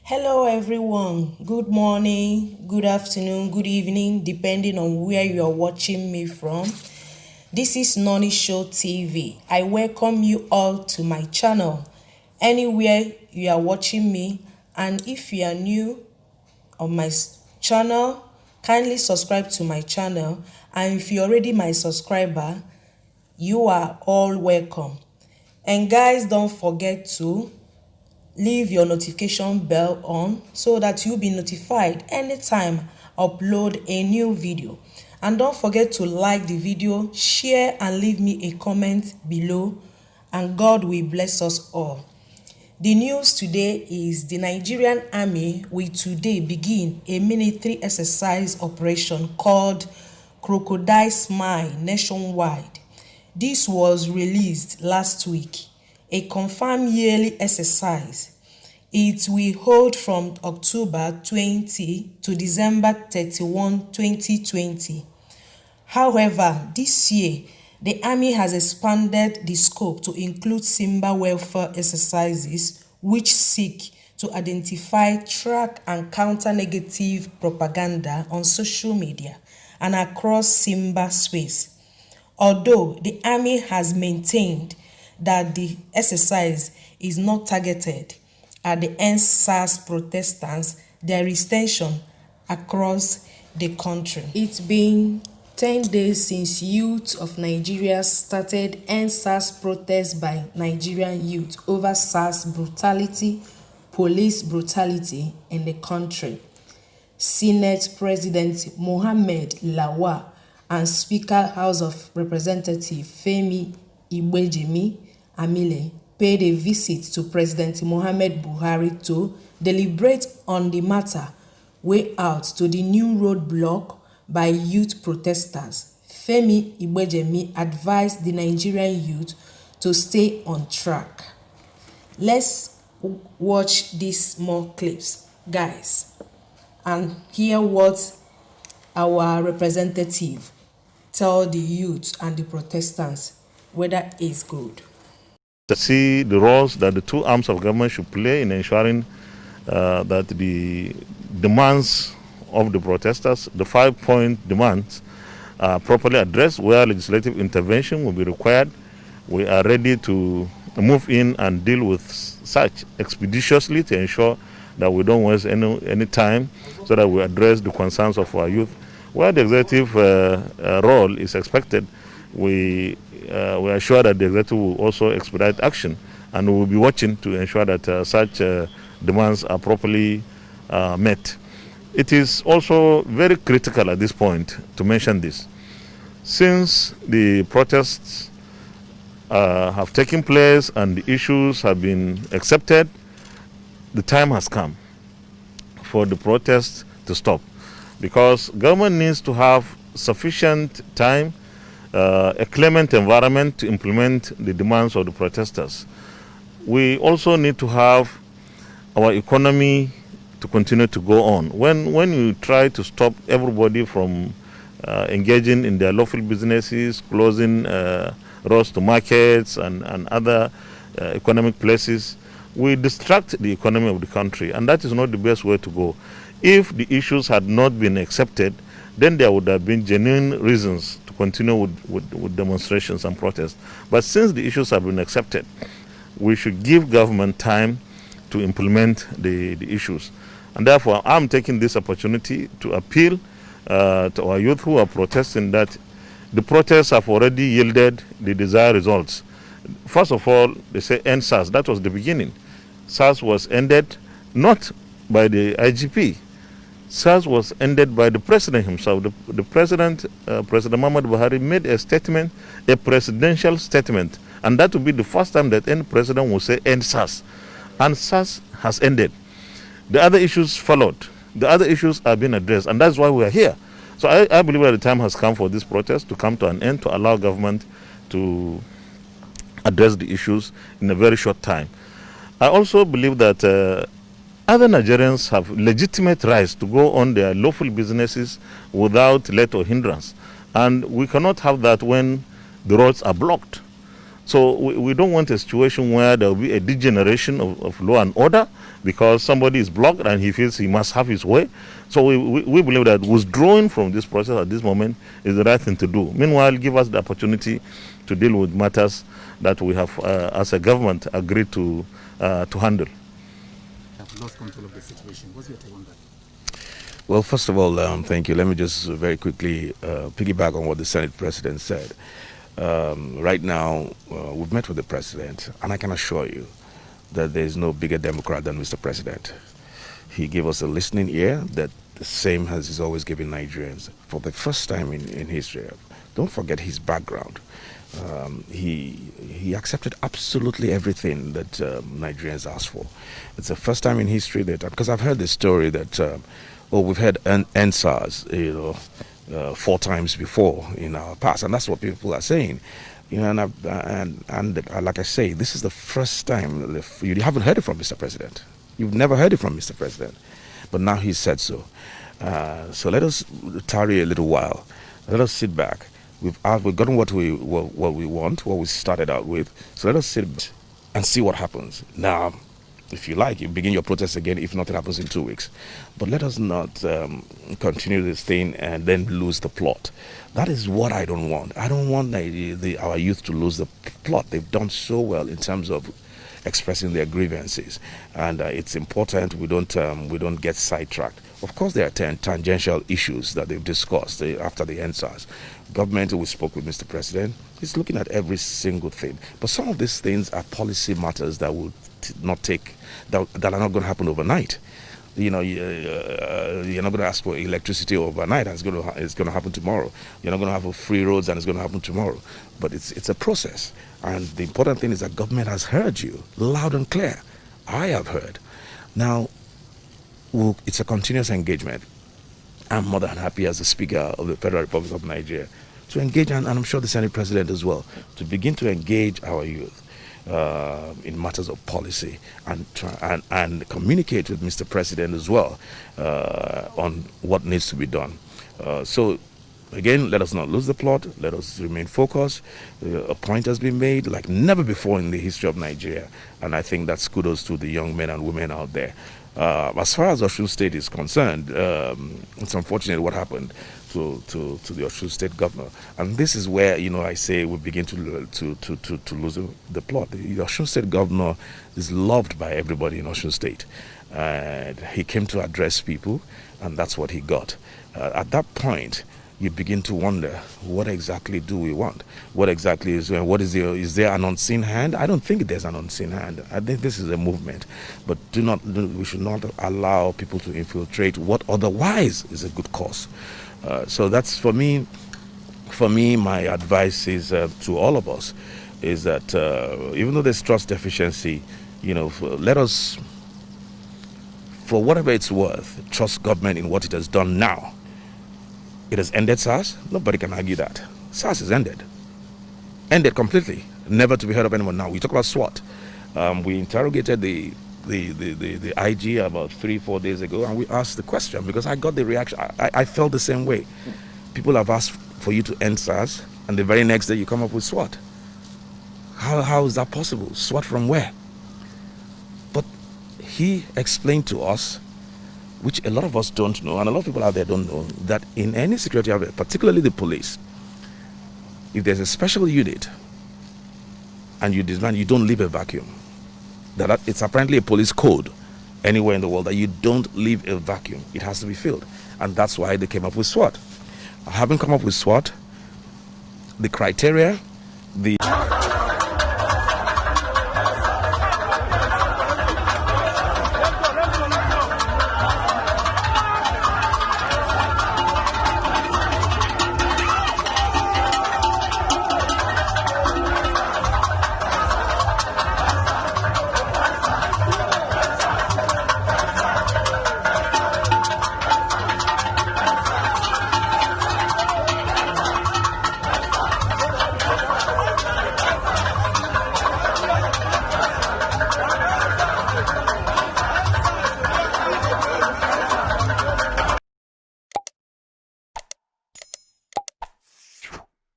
Hello everyone, good morning, good afternoon, good evening, depending on where you are watching me from. This is Noni Show TV. I welcome you all to my channel, anywhere you are watching me, and if you are new on my channel, kindly subscribe to my channel, and if you're already my subscriber, you are all welcome. And guys, don't forget to leave your notification bell on so that you'll be notified anytime I upload a new video. And don't forget to like the video, share and leave me a comment below, and God will bless us all. The news today is the Nigerian army will today begin a military exercise operation called Crocodile Smile nationwide. This was released last week, a confirmed yearly exercise. It will hold from October 20 to December 31, 2020. However, this year, the Army has expanded the scope to include Simba welfare exercises, which seek to identify, track, and counter negative propaganda on social media and across Simba space. Although the Army has maintained that the exercise is not targeted at the end-SARS protesters, there is tension across the country. It's been 10 days since youth of Nigeria started end-SARS protests by Nigerian youth over SARS brutality, police brutality in the country. Senate President Mohammed Lawal and Speaker House of Representatives Femi Igbejimi Amile paid a visit to President Muhammad Buhari to deliberate on the matter way out to the new roadblock by youth protesters. Femi Igbejimi advised the Nigerian youth to stay on track. Let's watch these more clips, guys, and hear what our representative tell the youth and the protestants whether it's good. To see the roles that the two arms of government should play in ensuring that the demands of the protesters, the 5-point demands, are properly addressed. Where legislative intervention will be required, we are ready to move in and deal with such expeditiously to ensure that we don't waste any time, so that we address the concerns of our youth. Where the executive role is expected, we are sure that the executive will also expedite action, and we will be watching to ensure that such demands are properly met. It is also very critical at this point to mention this. Since the protests have taken place and the issues have been accepted, the time has come for the protests to stop, because government needs to have sufficient time, a clement environment to implement the demands of the protesters. We also need to have our economy to continue to go on. When you try to stop everybody from engaging in their lawful businesses, closing roads to markets and other economic places, we distract the economy of the country, and that is not the best way to go. If the issues had not been accepted, then there would have been genuine reasons to continue with demonstrations and protests. But since the issues have been accepted, we should give government time to implement the issues. And therefore, I'm taking this opportunity to appeal to our youth who are protesting that the protests have already yielded the desired results. First of all, they say end SARS. That was the beginning. SARS was ended not by the IGP. SARS was ended by the president himself. The president, President Muhammad Buhari, made a statement, a presidential statement, and that will be the first time that any president will say end SARS. And SARS has ended. The other issues followed. The other issues are being addressed, and that's why we are here. So I believe that the time has come for this protest to come to an end, to allow government to address the issues in a very short time. I also believe that other Nigerians have legitimate rights to go on their lawful businesses without let or hindrance. And we cannot have that when the roads are blocked. So we don't want a situation where there will be a degeneration of law and order, because somebody is blocked and he feels he must have his way. So we believe that withdrawing from this process at this moment is the right thing to do. Meanwhile, give us the opportunity to deal with matters that we have, as a government, agreed to handle. Have lost control of the situation. What's your take on that? Well, first of all, thank you. Let me just very quickly piggyback on what the Senate President said. Right now, we've met with the President, and I can assure you that there is no bigger Democrat than Mr. President. He gave us a listening ear that the same as he's always given Nigerians for the first time in history. Don't forget his background. He accepted absolutely everything that Nigerians asked for. It's the first time in history that, because I've heard this story that, we've had NSAS, 4 times before in our past, and that's what people are saying. And like I say, this is the first time you haven't heard it from Mr. President. You've never heard it from Mr. President, but now he said so. So let us tarry a little while. Let us sit back. We've gotten what we want, what we started out with. So let us sit back and see what happens. Now, if you like, you begin your protest again if nothing happens in 2 weeks. But let us not continue this thing and then lose the plot. That is what I don't want. I don't want our youth to lose the plot. They've done so well in terms of expressing their grievances, and it's important we don't get sidetracked. Of course, there are tangential issues that they've discussed after the NSAS. Government, we spoke with Mr. President, he's looking at every single thing. But some of these things are policy matters that will not take, that are not going to happen overnight. You're not going to ask for electricity overnight, and it's going to happen tomorrow. You're not going to have free roads, and it's going to happen tomorrow. But it's a process, and the important thing is that government has heard you loud and clear. I have heard. Now, it's a continuous engagement. I'm more than happy as the Speaker of the Federal Republic of Nigeria to engage, and I'm sure the Senate President as well, to begin to engage our youth in matters of policy and communicate with Mr. President as well on what needs to be done. So again, let us not lose the plot. Let us remain focused. A point has been made like never before in the history of Nigeria, and I think that's kudos to the young men and women out there. As far as Osun State is concerned, it's unfortunate what happened to the Osun State governor, and this is where I say we begin to lose the plot. The Osun State governor is loved by everybody in Osun State, and he came to address people, and that's what he got. At that point, you begin to wonder, what exactly do we want? What exactly is there an unseen hand? I don't think there's an unseen hand. I think this is a movement, but we should not allow people to infiltrate what otherwise is a good cause. So that's for me. For me, my advice is to all of us is that even though there's trust deficiency, let us, for whatever it's worth, trust government in what it has done now. It has ended SARS. Nobody can argue that. SARS is ended. Ended completely. Never to be heard of anymore. Now, we talk about SWAT. We interrogated the IG about 3-4 days ago, and we asked the question because I got the reaction. I felt the same way. People have asked for you to end SARS, and the very next day you come up with SWAT. How is that possible? SWAT from where? But he explained to us, which a lot of us don't know, and a lot of people out there don't know, that in any security outfit, particularly the police, if there's a special unit and you disband, you don't leave a vacuum. That it's apparently a police code anywhere in the world that you don't leave a vacuum. It has to be filled. And that's why they came up with SWAT. Having come up with SWAT, the criteria, the